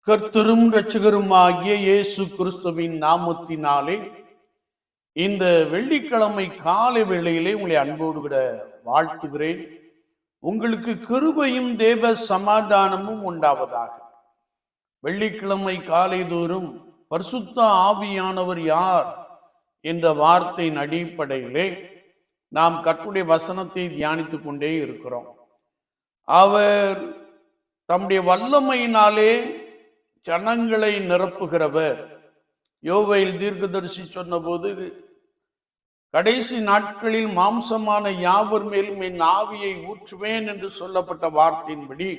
கர்த்தரும் இரட்சகருமாகிய இயேசு கிறிஸ்துவின் நாமத்தினாலே இந்த வெள்ளிக்கிழமை காலை வேளையிலே உங்களை அன்போடு கூட வாழ்த்துகிறேன். உங்களுக்கு கிருபையும் தேவ சமாதானமும் உண்டாவதாக. வெள்ளிக்கிழமை காலை தோறும் பரிசுத்த ஆவியானவர் யார் என்ற வார்த்தையின் அடிப்படையிலே நாம் கர்த்தருடைய வசனத்தை தியானித்துக் கொண்டே இருக்கிறோம். அவர் தம்முடைய வல்லமையினாலே ஜனங்களை நிரப்புகிறவர். யோவேல் தீர்க்கதரிசி சொன்ன போது, கடைசி நாட்களில் மாம்சமான யாவர் மேலும் என் ஆவியை ஊற்றுவேன் என்று சொல்லப்பட்ட வார்த்தையின்படி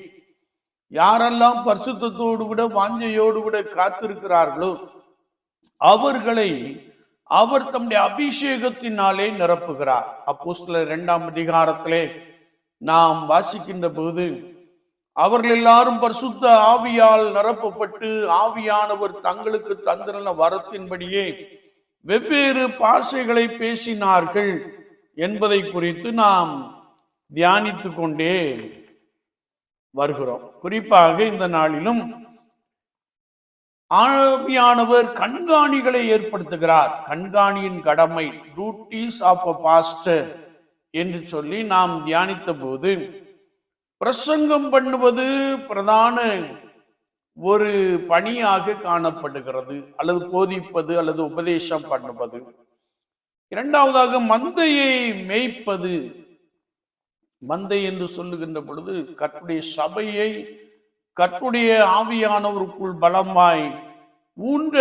யாரெல்லாம் பரிசுத்தத்தோடு கூட வாஞ்சையோடு கூட காத்திருக்கிறார்களோ அவர்களை அவர் தம்முடைய அபிஷேகத்தினாலே நிரப்புகிறார். அப்போஸ்தலர் 2ஆம் அதிகாரத்திலே நாம் வாசிக்கின்ற போது, அவர்கள் எல்லாரும் பரிசுத்த ஆவியால் நிரப்பப்பட்டு ஆவியானவர் தங்களுக்கு தந்திருந்த வரத்தின்படியே வெவ்வேறு பாஷைகளை பேசினார்கள் என்பதை குறித்து நாம் தியானித்து கொண்டே வருகிறோம். குறிப்பாக இந்த நாளிலும் ஆவியானவர் கண்காணிகளை ஏற்படுத்துகிறார். கண்காணியின் கடமை, டியூட்டிஸ் ஆஃப் எ பாஸ்டர் என்று சொல்லி நாம் தியானித்த போது, பிரசங்கம் பண்ணுவது பிரதான ஒரு பணியாக காணப்படுகிறது, அல்லது போதிப்பது அல்லது உபதேசம் பண்ணுவது. இரண்டாவதாக மந்தையை மேய்ப்பது. மந்தை என்று சொல்லுகின்ற பொழுது கர்த்தருடைய சபையை கர்த்தருடைய ஆவியானவருக்குள் பலமாய் ஊன்ற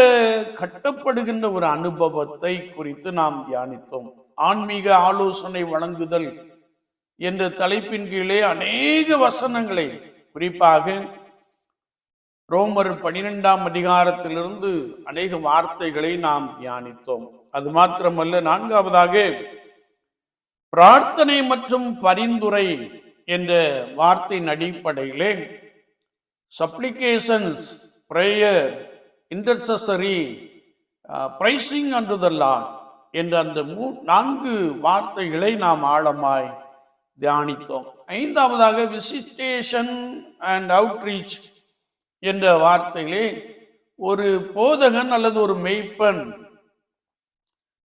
கட்டப்படுகின்ற ஒரு அனுபவத்தை குறித்து நாம் தியானித்தோம். ஆன்மீக ஆலோசனை வழங்குதல் என்ற தலைப்பின் கீழே அநேக வசனங்களை, குறிப்பாக ரோமர் 12ஆம் அதிகாரத்திலிருந்து அநேக வார்த்தைகளை நாம் தியானித்தோம். அது மாத்திரமல்ல, 4ஆவதாக பிரார்த்தனை மற்றும் பரிந்துரை என்ற வார்த்தையின் அடிப்படையிலே supplications, prayer, intercessory, pricing and the Lord என்ற அந்த 4 வார்த்தைகளை நாம் ஆழமாய் தியானித்தோம். 5ஆவதாக விசிட்டேஷன் அண்ட் அவுட்ரீச் என்ற வார்த்தையிலே ஒரு போதகன் அல்லது ஒரு மெய்ப்பன்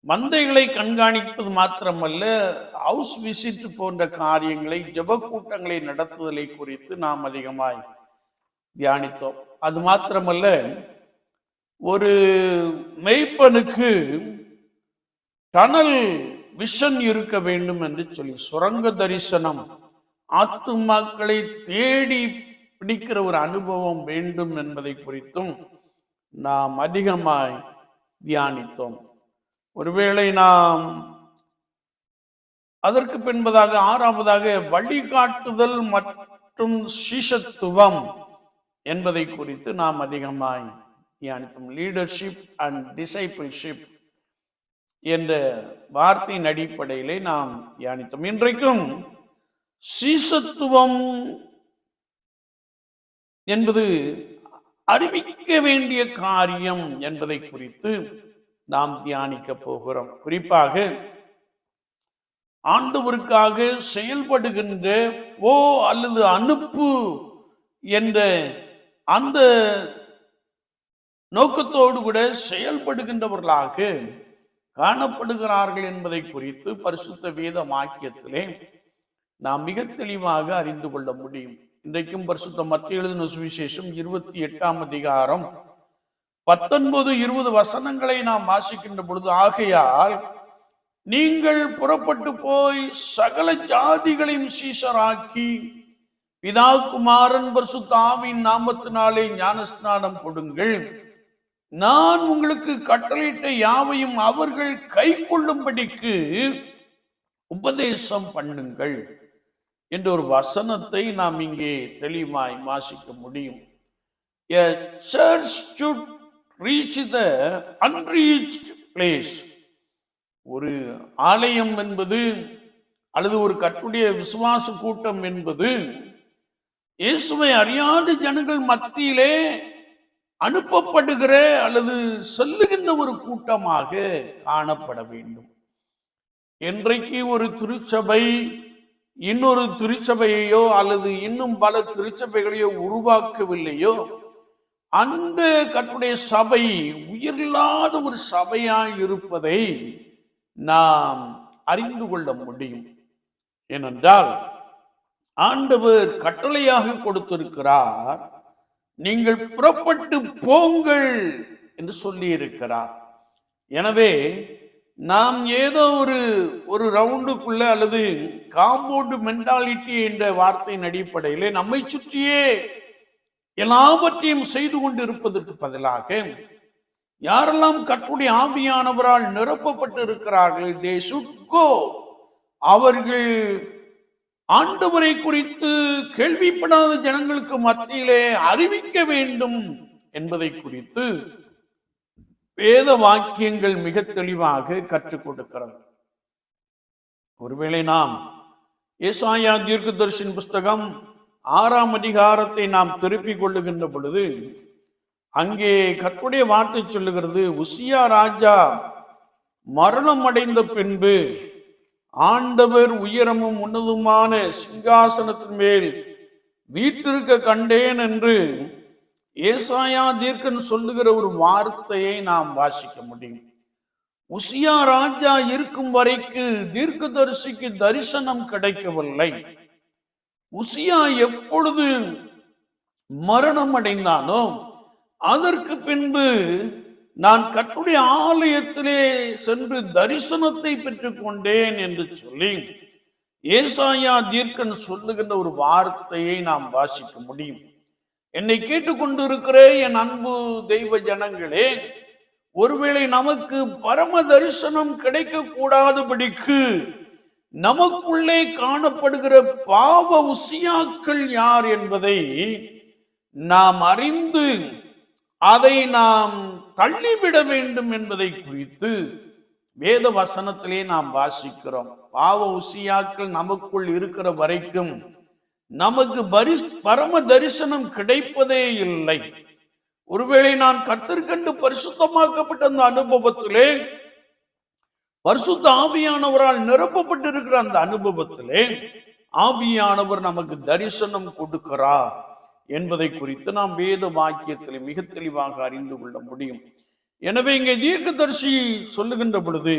மந்தைகளை கண்காணிப்பது மாத்திரமல்ல, ஹவுஸ் விசிட் போன்ற காரியங்களை, ஜெப கூட்டங்களை நடத்துதலை குறித்து நாம் அதிகமாய் தியானித்தோம். அது மாத்திரமல்ல, ஒரு மெய்ப்பனுக்கு டனல் விஷன் இருக்க வேண்டும் என்று சொல்லி, சுரங்க தரிசனம், ஆத்துமாக்களை தேடி பிடிக்கிற ஒரு அனுபவம் வேண்டும் என்பதை குறித்தும் நாம் அதிகமாய் தியானித்தோம். ஒருவேளை நாம் அதற்கு பின்பதாக 6ஆவதாக வழிகாட்டுதல் மற்றும் சீஷத்துவம் என்பதை குறித்து நாம் அதிகமாய் தியானித்தோம். லீடர்ஷிப் அண்ட் டிசைபிள்ஷிப் என்ற வார்த்தையின் அடிப்படையிலே நாம் தியானித்தோம். இன்றைக்கும் சீஷத்துவம் என்பது அறிவிக்க வேண்டிய காரியம் என்பதை குறித்து நாம் தியானிக்க போகிறோம். குறிப்பாக ஆண்டவருக்காக செயல்படுகின்ற ஓ அல்லது அனுப்பு என்ற அந்த நோக்கத்தோடு கூட செயல்படுகின்றவர்களாக காணப்படுகிறார்கள் என்பதை குறித்து பரிசுத்த வேத வாக்கியத்திலே நாம் மிக தெளிவாக அறிந்து கொள்ள முடியும். இன்றைக்கும் பரிசுத்த மத்தேயு எழுதின சுவிசேஷம் 28ஆம் அதிகாரம் 19-20 வசனங்களை நாம் வாசிக்கின்ற பொழுது, ஆகையால் நீங்கள் புறப்பட்டு போய் சகல ஜாதிகளையும் சீஷராக்கி பிதா குமாரன் பரிசுத்த ஆவியின் நாமத்தினாலே ஞானஸ்நானம் கொடுங்கள், நான் உங்களுக்கு கட்டளையிட்ட யாவையும் அவர்கள் கை கொள்ளும்படிக்கு உபதேசம் பண்ணுங்கள் என்ற ஒரு வசனத்தை நாம் இங்கே தெளிவாய் வாசிக்க முடியும். A church should reach the unreached place. ஒரு ஆலயம் என்பது அல்லது ஒரு கர்த்தருடைய விசுவாச கூட்டம் என்பது இயேசுவை அறியாத ஜனங்கள் மத்தியிலே அனுப்பப்படுகிற அல்லது செல்லுகின்ற ஒரு கூட்டமாக காணப்பட வேண்டும். இன்றைக்கு ஒரு திருச்சபை இன்னொரு திருச்சபையையோ அல்லது இன்னும் பல திருச்சபைகளையோ உருவாக்கவில்லையோ, அந்த கர்த்தருடைய சபை உயிரில்லாத ஒரு சபையாய் இருப்பதை நாம் அறிந்து கொள்ள முடியும். ஏனென்றால் ஆண்டவர் கட்டளையாக கொடுத்திருக்கிறார், நீங்கள் புறப்பட்டு போங்கள் என்று சொல்லி இருக்கிறார். எனவே நாம் ஏதோ ஒரு ரவுண்டுக்குள்ள அல்லது காம்பவுண்ட் மென்டாலிட்டி என்ற வார்த்தையின் அடிப்படையிலே நம்மை சுற்றியே எல்லாவற்றையும் செய்து கொண்டு இருப்பதற்கு பதிலாக யாரெல்லாம் கர்த்தருடைய ஆவியானவரால் நிரப்பப்பட்டு இருக்கிறார்கள், they should go, அவர்கள் ஆண்டவரை குறித்து கேள்விப்படாத ஜனங்களுக்கு மத்தியிலே அறிவிக்க வேண்டும் என்பதை குறித்து வேத வாக்கியங்கள் மிக தெளிவாக கற்றுக் கொடுக்கிறது. ஒருவேளை நாம் ஏசாயா தீர்க்கதரிசியின் புஸ்தகம் 6ஆம் அதிகாரத்தை நாம் திருப்பிக் கொள்ளுகின்ற பொழுது அங்கே கர்த்தருடைய வார்த்தை சொல்லுகிறது, உசியா ராஜா மரணம் அடைந்த பின்பு ஆண்டவர் உயரமும் உன்னதமான சிங்காசனத்தின் மேல் வீற்றிருக்க கண்டேன் என்று ஏசாயா தீர்க்கன் சொல்லுகிற ஒரு வார்த்தையை நாம் வாசிக்க முடியும். உசியா ராஜா இருக்கும் வரைக்கு தீர்க்கதரிசிக்கு தரிசனம் கிடைக்கவில்லை. உசியா எப்பொழுது மரணம் அடைந்தானோ அதற்கு பின்பு நான் கர்த்தருடைய ஆலயத்திலே சென்று தரிசனத்தை பெற்றுக் கொண்டேன் என்று சொல்லி ஏசாயா தீர்க்கன் சொல்லுகின்ற ஒரு வார்த்தையை நாம் வாசிக்க முடியும். என்னை கேட்டுக்கொண்டு இருக்கிற என் அன்பு தெய்வ ஜனங்களே, ஒருவேளை நமக்கு பரம தரிசனம் கிடைக்க கூடாதபடிக்கு நமக்குள்ளே காணப்படுகிற பாவ உசியாக்கள் யார் என்பதை நாம் அறிந்து அதை நாம் தள்ளிவிட வேண்டும் என்பதை குறித்து வேத வசனத்திலே நாம் வாசிக்கிறோம். பாவ உசியாக்கள் நமக்குள் இருக்கிற வரைக்கும் நமக்கு பரம தரிசனம் கிடைப்பதே இல்லை. ஒருவேளை நான் கர்த்தர்க்கென்று பரிசுத்தமாக்கப்பட்ட அந்த அனுபவத்திலே, பரிசுத்த ஆவியானவரால் நிரப்பப்பட்டிருக்கிற அந்த அனுபவத்திலே ஆவியானவர் நமக்கு தரிசனம் கொடுக்கிறார் என்பதை குறித்து நாம் வேத வாக்கியத்தில் மிக தெளிவாக அறிந்து கொள்ள முடியும். எனவே இங்கே தீர்க்கதரிசி சொல்லுகின்ற பொழுது,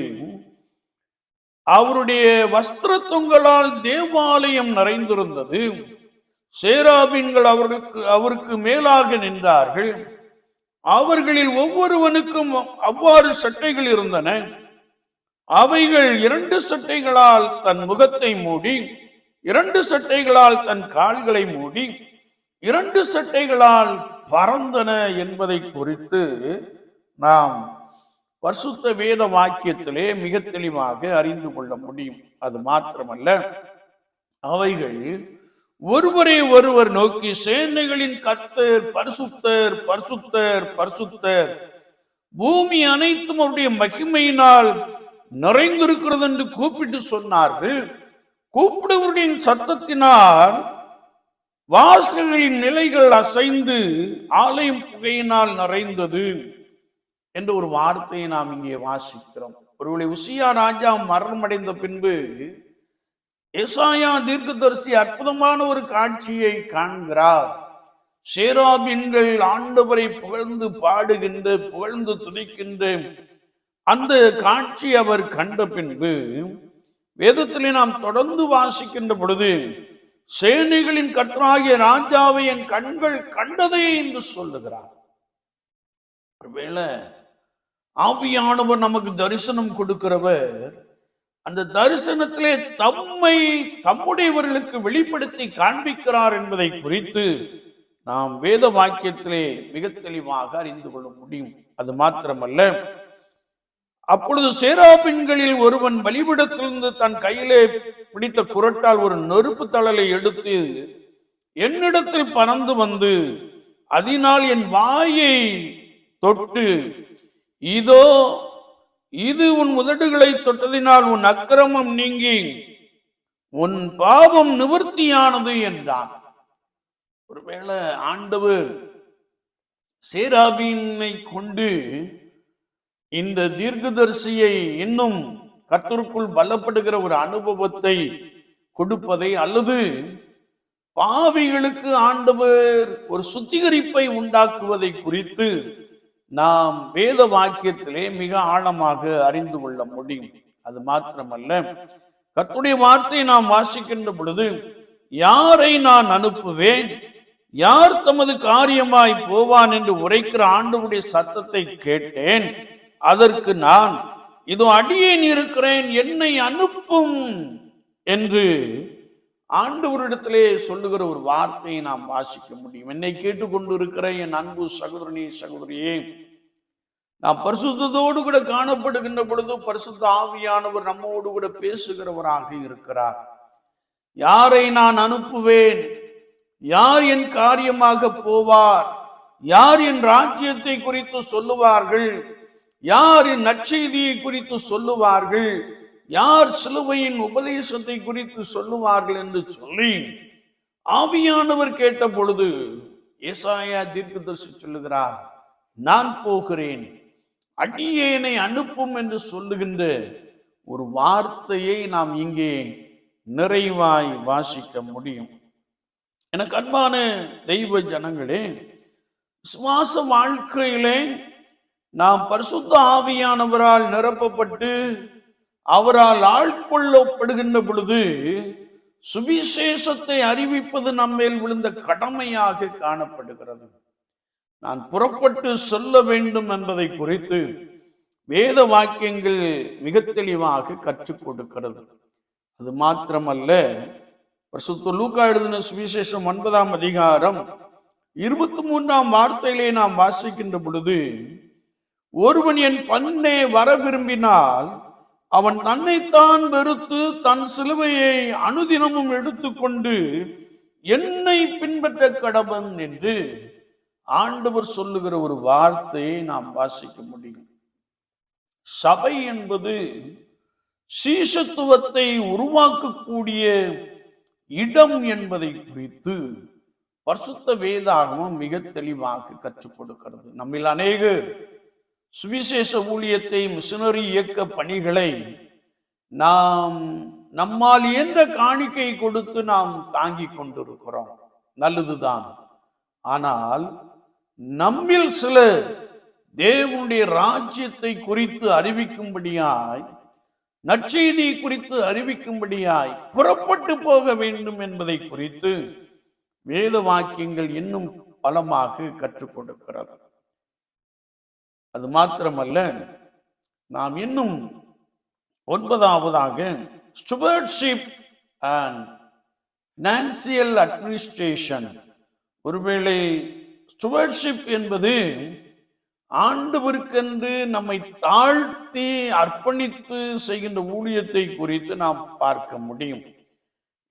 அவருடைய வஸ்திர தொங்கலால் தேவாலயம் நிறைந்திருந்தது, சேராபீன்கள் அவருக்கு மேலாக நின்றார்கள், அவர்களில் ஒவ்வொருவனுக்கும் அவ்வாறு சட்டைகள் இருந்தன, அவைகள் 2 சட்டைகளால் தன் முகத்தை மூடி, 2 சட்டைகளால் தன் கால்களை மூடி, 2 சட்டைகளால் பறந்தன என்பதை குறித்து நாம் பரிசுத்த வேத வாக்கியத்திலே மிக தெளிவாக அறிந்து கொள்ள முடியும். அது மாத்திரமல்ல, அவைகள் ஒருவரை ஒருவர் நோக்கி சேனைகளின் கர்த்தர் பரிசுத்தர் பரிசுத்தர் பரிசுத்தர், பூமி அனைத்தும் அவருடைய மகிமையினால் நிறைந்திருக்கிறது என்று கூப்பிட்டு சொன்னார்கள். கூப்பிடுவரின் சத்தத்தினால் வாசல்களின் நிலைகள் அசைந்து ஆலயம் புகையினால் நிறைந்தது என்ற ஒரு வார்த்தையை நாம் இங்கே வாசிக்கிறோம். ஒருவேளை உசியா ராஜா மரணமடைந்த பின்பு ஏசாயா தீர்க்கதரிசி அற்புதமான ஒரு காட்சியை காண்கிறார். சேராபீன்கள் ஆண்டவரை புகழ்ந்து பாடுகின்ற, புகழ்ந்து துதிக்கின்ற அந்த காட்சி அவர் கண்ட பின்பு வேதத்திலே நாம் தொடர்ந்து வாசிக்கின்ற பொழுது, சேனைகளின் கர்த்தராகிய ராஜாவை என் கண்கள் கண்டதே என்று சொல்லுகிறார். ஒருவேளை ஆவியானவர் நமக்கு தரிசனம் கொடுக்கிறவர் அந்த தரிசனத்திலே தம்முடையவர்களுக்கு வெளிப்படுத்தி காண்பிக்கிறார் என்பதை குறித்து நாம் வேத வாக்கியத்திலே மிக தெளிவாக அறிந்து கொள்ள முடியும். அது மாத்திரமல்ல, அப்பொழுது சேராபீன்களில் ஒருவன் பலிபீடத்திலிருந்து தன் கையிலே பிடித்த குரட்டால் ஒரு நெருப்பு தழலை எடுத்து என்னிடத்தில் பறந்து வந்து அதனால் என் வாயை தொட்டு, இதோ இது உன் உதடுகளை தொட்டதினால் உன் அக்கிரமம் நீங்கி உன் பாவம் நிவர்த்தியானது என்றான். ஒருவேளை ஆண்டவர் சேராபீனை கொண்டு இந்த தீர்க்கதரிசியை இன்னும் கர்த்தருக்குள் பலப்படுகிற ஒரு அனுபவத்தை கொடுப்பதை, அல்லது பாவிகளுக்கு ஆண்டவர் ஒரு சுத்திகரிப்பை உண்டாக்குவதை குறித்து நாம் வேத வாக்கியத்திலே மிக ஆழமாக அறிந்து கொள்ள முடியும். அது மாத்திரமல்ல, கர்த்தருடைய வார்த்தையை நாம் வாசிக்கின்ற பொழுது, யாரை நான் அனுப்புவேன், யார் தமது காரியமாய் போவான் என்று உரைக்கிற ஆண்டவருடைய சத்தத்தை கேட்டேன். அதற்கு நான், இதோ அடியேன் இருக்கிறேன், என்னை அனுப்பும் என்று ஆண்டவரிடத்திலே சொல்லுகிற ஒரு வார்த்தையை நாம் வாசிக்க முடியும். என்னை கேட்டுக்கொண்டு இருக்கிற என் அன்பு சகோதரனே, சகோதரியே, நாம் பரிசுத்தத்தோடு கூட காணப்படுகின்ற பொழுது பரிசுத்த ஆவியானவர் நம்மோடு கூட பேசுகிறவராக இருக்கிறார். யாரை நான் அனுப்புவேன், யார் என் காரியமாக போவார், யார் என் ராஜ்யத்தை குறித்து சொல்லுவார்கள், யார் என் நற்செய்தியை குறித்து சொல்லுவார்கள், யார் சிலுவையின் உபதேசத்தை குறித்து சொல்லுவார்கள் என்று சொல்லி ஆவியானவர் கேட்ட பொழுது ஏசாயா தீர்க்கதரிசி சொல்லுகிறார், நான் போகிறேன், அடியேனை அனுப்பும் என்று சொல்லுகின்ற ஒரு வார்த்தையை நாம் இங்கே நிறைவாய் வாசிக்க முடியும். எனக்கு அன்பான தெய்வ ஜனங்களே, விசுவாச வாழ்க்கையிலே நாம் பரிசுத்த ஆவியானவரால் நிரப்பப்பட்டு அவரால் ஆட்கொள்ளப்படுகின்ற பொழுது சுவிசேஷத்தை அறிவிப்பது நம்மேல் விழுந்த கடமையாக காணப்படுகிறது. நான் புறப்பட்டு சொல்ல வேண்டும் என்பதை குறித்து வேத வாக்கியங்கள் மிக தெளிவாக கற்றுக் கொடுக்கிறது. அது மாத்திரமல்ல, பரிசுத்த லூக்கா எழுதின சுவிசேஷம் 9ஆம் அதிகாரம் 23ஆம் வார்த்தையிலே நாம் வாசிக்கின்ற பொழுது, ஒருவன் என் பன்னே வர விரும்பினால் அவன் தன்னைத்தான் வெறுத்து தன் சிலுவையை அனுதினமும் எடுத்துக்கொண்டு என்னை பின்பற்ற கடவன் என்று ஆண்டவர் சொல்லுகிற ஒரு வார்த்தையை நாம் வாசிக்க முடியும். சபை என்பது சீஷத்துவத்தை உருவாக்கக்கூடிய இடம் என்பதை குறித்து பரிசுத்த வேதாகமம் மிக தெளிவாக கற்றுக் கொடுக்கிறது. நம்மில் அநேகர் சுவிசேஷ ஊழியத்தை, மிஷனரி இயக்க பணிகளை நாம் நம்மால் என்ற காணிக்கை கொடுத்து நாம் தாங்கிக் கொண்டிருக்கிறோம். நல்லதுதான். ஆனால் நம்மில் சிலர் தேவனுடைய ராஜ்யத்தை குறித்து அறிவிக்கும்படியாய், நற்செய்தி குறித்து அறிவிக்கும்படியாய் புறப்பட்டு போக வேண்டும் என்பதை குறித்து வேத வாக்கியங்கள் இன்னும் பலமாக கற்றுக் கொடுக்கிறது. அது மாத்திரமல்ல, நாம் இன்னும் 9ஆவதாக ஸ்டூவர்ட்ஷிப் அண்ட் ஃபினான்சியல் அட்மினிஸ்ட்ரேஷன். ஒருவேளை ஸ்டூவர்ட்ஷிப் என்பது ஆண்டவருக்கென்று நம்மை தாழ்த்தி அர்ப்பணித்து செய்கின்ற ஊழியத்தை குறித்து நாம் பார்க்க முடியும்.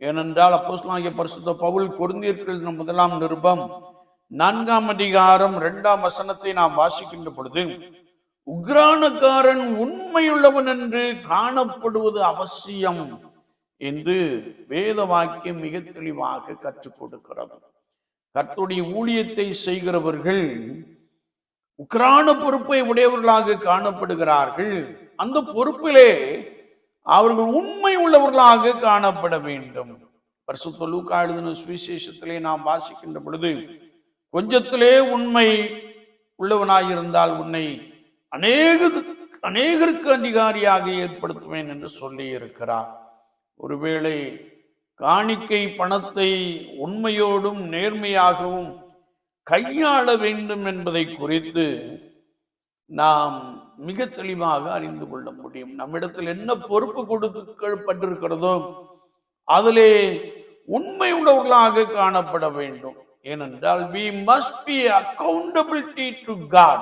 ஏனென்றால் அப்போஸ்தலனாகிய பரிசுத்த பவுல் கொரிந்தியருக்கு 1ஆம் நிருபம் 4ஆம் அதிகாரம் 2ஆம் வசனத்தை நாம் வாசிக்கின்ற பொழுது, உக்ரானக்காரன் உண்மையுள்ளவன் என்று காணப்படுவது அவசியம் என்று வேத வாக்கியம் மிக தெளிவாக கற்றுக் கொடுக்கிறது. கர்த்தருடைய ஊழியத்தை செய்கிறவர்கள் உக்ரான பொறுப்பை உடையவர்களாக காணப்படுகிறார்கள். அந்த பொறுப்பிலே அவர்கள் உண்மை உள்ளவர்களாக காணப்பட வேண்டும். பரிசுத்த லூக்கா எழுதின சுவிசேஷத்திலே நாம் வாசிக்கின்ற பொழுது, கொஞ்சத்திலே உண்மை உள்ளவனாயிருந்தால் உன்னை அநேகருக்கு அதிகாரியாக ஏற்படுத்துவேன் என்று சொல்லி இருக்கிறார். ஒருவேளை காணிக்கை பணத்தை உண்மையோடும் நேர்மையாகவும் கையாள வேண்டும் என்பதை குறித்து நாம் மிக தெளிவாக அறிந்து கொள்ள முடியும். நம்மிடத்தில் என்ன பொறுப்பு கொடுக்கப்பட்டிருக்கிறதோ அதிலே உண்மை உள்ளவர்களாக காணப்பட வேண்டும். ஏனென்றால் we must be accountability to God.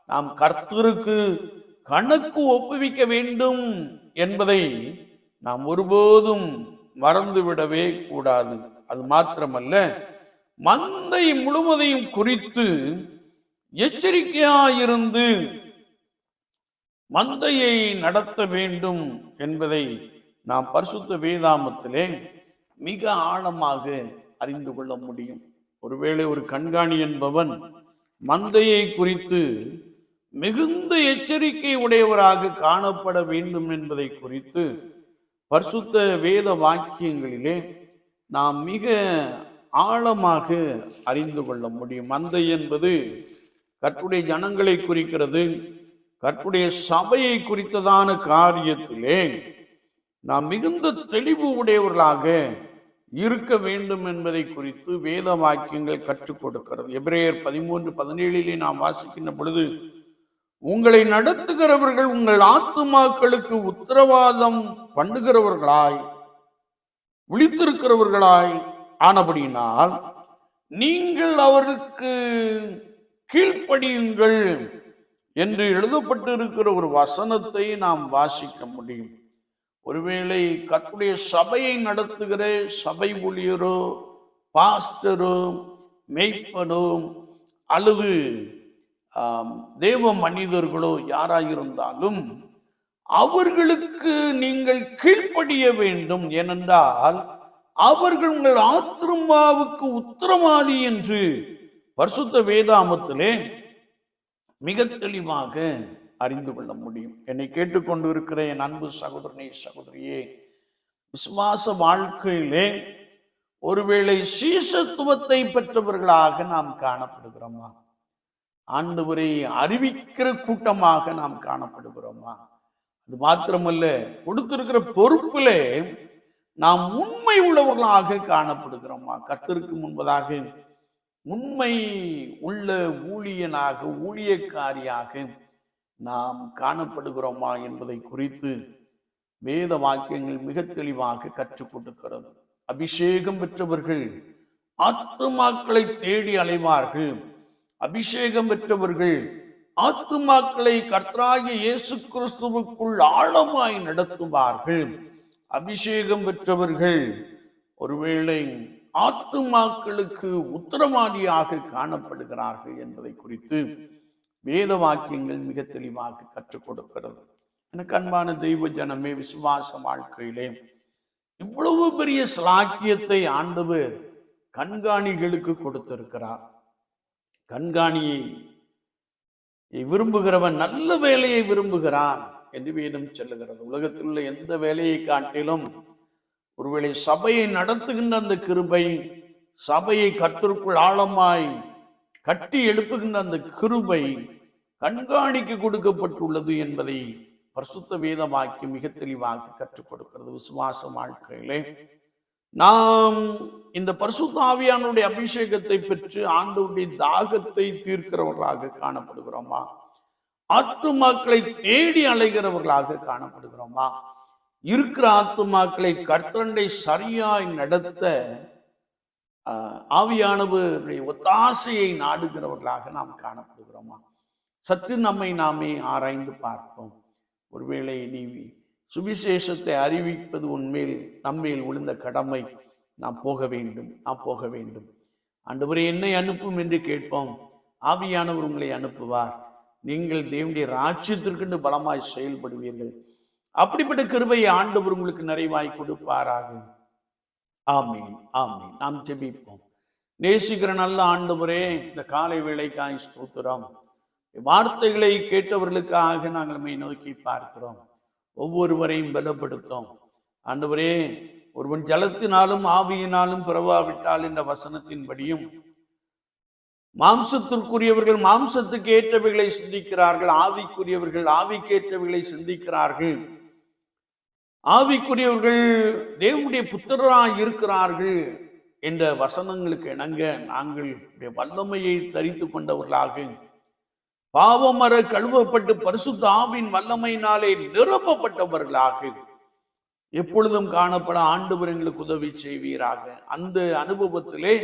நாம் கர்த்தருக்கு கணக்கு ஒப்புவிக்க வேண்டும் என்பதை நாம் ஒருபோதும் மறந்துவிடவே கூடாது. அது மாத்திரமல்ல, மந்தை முழுவதையும் குறித்து எச்சரிக்கையாயிருந்து மந்தையை நடத்த வேண்டும் என்பதை நாம் பரிசுத்த வேதாமத்திலே மிக ஆழமாக அறிந்து கொள்ள முடியும். ஒருவேளை ஒரு கண்காணி என்பவன் மந்தையை குறித்து மிகுந்த எச்சரிக்கை உடையவராக காணப்பட வேண்டும் என்பதை குறித்து பரிசுத்த வேத வாக்கியங்களிலே நாம் மிக ஆழமாக அறிந்து கொள்ள முடியும். மந்தை என்பது கர்த்தருடைய ஜனங்களை குறிக்கிறது. கர்த்தருடைய சபையை குறித்ததான காரியத்திலே நாம் மிகுந்த தெளிவு உடையவர்களாக இருக்க வேண்டும் என்பதை குறித்து வேத வாக்கியங்கள் கற்றுக் கொடுக்கிறது. எபிரேயர் 13:17 நாம் வாசிக்கின்ற பொழுது, உங்களை நடத்துகிறவர்கள் உங்கள் ஆத்துமாக்களுக்கு உத்தரவாதம் பண்ணுகிறவர்களாய் விழித்திருக்கிறவர்களாய் ஆனபடியினால் நீங்கள் அவர்களுக்கு கீழ்ப்படியுங்கள் என்று எழுதப்பட்டு இருக்கிற ஒரு வசனத்தை நாம் வாசிக்க முடியும். ஒருவேளை கர்த்தருடைய சபையை நடத்துகிற சபை ஊழியரோ, பாஸ்டரோ, மெய்ப்பனோ அல்லது தேவ மனிதர்களோ யாராயிருந்தாலும் அவர்களுக்கு நீங்கள் கீழ்ப்படிய வேண்டும். ஏனென்றால் அவர்கள் உங்கள் ஆத்துமாவுக்கு உத்தரவாதி என்று பரிசுத்த வேதாமத்திலே மிக தெளிவாக அறிந்து கொள்ள முடியும். என்னை கேட்டுக்கொண்டு இருக்கிற என் அன்பு சகோதரனே, சகோதரியே, விசுவாச வாழ்க்கையிலே ஒருவேளை சீசத்துவத்தை பெற்றவர்களாக நாம் காணப்படுகிறோமா? ஆண்டவரை அறிவிக்கிற கூட்டமாக நாம் காணப்படுகிறோமா? அது மாத்திரமல்ல, கொடுத்திருக்கிற பொறுப்பிலே நாம் உண்மை உள்ளவர்களாக காணப்படுகிறோமா? கர்த்தருக்கு முன்பதாக உண்மை உள்ள ஊழியனாக, ஊழியக்காரியாக நாம் காணப்படுகிறோமா என்பதை குறித்து வேத வாக்கியங்கள் மிக தெளிவாக கற்றுக் கொடுக்கிறது. அபிஷேகம் பெற்றவர்கள் ஆத்துமாக்களை தேடி அலைவார்கள். அபிஷேகம் பெற்றவர்கள் ஆத்துமாக்களை கர்த்தராகிய இயேசு கிறிஸ்துவுக்குள் ஆழமாய் நடத்துவார்கள். அபிஷேகம் பெற்றவர்கள் ஒருவேளை ஆத்துமாக்களுக்கு உத்தரவாதியாக காணப்படுகிறார்கள் என்பதை குறித்து வேத வாக்கியங்கள் மிக தெளிவாக கற்றுக் கொடுக்கிறது. எனக்கு அன்பான தெய்வ ஜனமே, விசுவாச வாழ்க்கையிலே இவ்வளவு பெரிய ஸ்லாக்கியத்தை ஆண்டவர் கண்காணிகளுக்கு கொடுத்திருக்கிறார். கண்காணியை விரும்புகிறவன் நல்ல வேலையை விரும்புகிறான் என்று வேதம் சொல்லுகிறது. உலகத்தில் உள்ள எந்த வேலையை காட்டிலும் ஒருவேளை சபையை நடத்துகின்ற அந்த கிருபை, சபையை கர்த்தருக்குள் ஆழமாய் கட்டி எழுப்புகின்ற அந்த கிருபை கண்காணிக்கு கொடுக்கப்பட்டுள்ளது என்பதை பரிசுத்த வேதமாக்கி மிக தெளிவாக கற்றுக் கொடுக்கிறது. விசுவாச வாழ்க்கையிலே நாம் இந்த பரிசுத்த ஆவியானுடைய அபிஷேகத்தை பெற்று ஆண்டவருடைய தாகத்தை தீர்க்கிறவர்களாக காணப்படுகிறோமா? ஆத்துமாக்களை தேடி அலைகிறவர்களாக காணப்படுகிறோமா? இருக்கிற ஆத்துமாக்களை கர்த்தரை சரியாய் நடத்த ஆவியானவருடைய ஒத்தாசையை நாடுகிறவர்களாக நாம் காணப்படுகிறோமா? சற்று நம்மை நாமே ஆராய்ந்து பார்ப்போம். ஒருவேளை நீ சுவிசேஷத்தை அறிவிப்பது உன்மேல் நம்மேல் விழுந்த கடமை. நாம் போக வேண்டும். ஆண்டவரே என்னை அனுப்பும் என்று கேட்போம். ஆவியானவர் உங்களை அனுப்புவார். நீங்கள் தேவனுடைய ராஜ்யத்திற்கு பலமாய் செயல்படுவீர்கள். அப்படிப்பட்ட கிருபையை ஆண்டவர் உங்களுக்கு நிறைவாய் கொடுப்பாராக. ஆமீன், ஆமீன். நாம் ஜெபிப்போம். நேசிக்கிற நல்ல ஆண்டவரே, இந்த காலை வேளைக்காய் ஸ்தோத்திரம். வார்த்தைகளை கேட்டவர்களுக்காக நாங்கள் நம்மை நோக்கி பார்க்கிறோம். ஒவ்வொருவரையும் பலப்படுத்தும் ஆண்டவரே. ஒருவன் ஜலத்தினாலும் ஆவியினாலும் பிறவாவிட்டால் என்ற வசனத்தின்படியும் மாம்சத்திற்குரியவர்கள் மாம்சத்துக்கு ஏற்றவைகளை சிந்திக்கிறார்கள், ஆவிக்குரியவர்கள் ஆவிக்கேற்றவைகளை சிந்திக்கிறார்கள். ஆவிக்குரியவர்கள் தேவனுடைய புத்திரராய் இருக்கிறார்கள் என்ற வசனங்களுக்கு இணங்க நாங்கள் வல்லமையை தரித்து கொண்டவர்களாக, பாவமர கழுவப்பட்டு பரிசுத்த ஆவியின் வல்லமையினாலே நிரப்பப்பட்டவர்களாக எப்பொழுதும் காணப்பட ஆண்டவர் எங்களுக்கு உதவி செய்வீராக. அந்த அனுபவத்திலே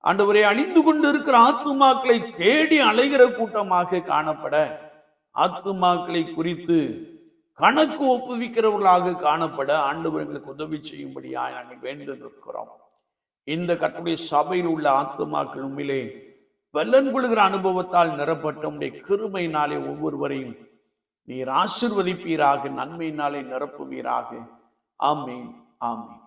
ஆண்டவரே, அழிந்து கொண்டு இருக்கிற ஆத்துமாக்களை தேடி அலைகிற கூட்டமாக காணப்பட, ஆத்துமாக்களை குறித்து கணக்கு ஒப்புவிக்கிறவர்களாக காணப்பட ஆண்டவர் எங்களுக்கு உதவி செய்யும்படியாக நாங்கள் வேண்டு நிற்கிறோம். இந்த கர்த்தருடைய சபையில் உள்ள ஆத்துமாக்கள் உண்மையிலே பலன் கொள்கிற அனுபவத்தால் நிரப்பட்ட உடைய கிருபையினாலே ஒவ்வொருவரையும் நீர் ஆசீர்வதிப்பீராக, நன்மையினாலே நிரப்புவீராக. ஆமீன், ஆமீன்.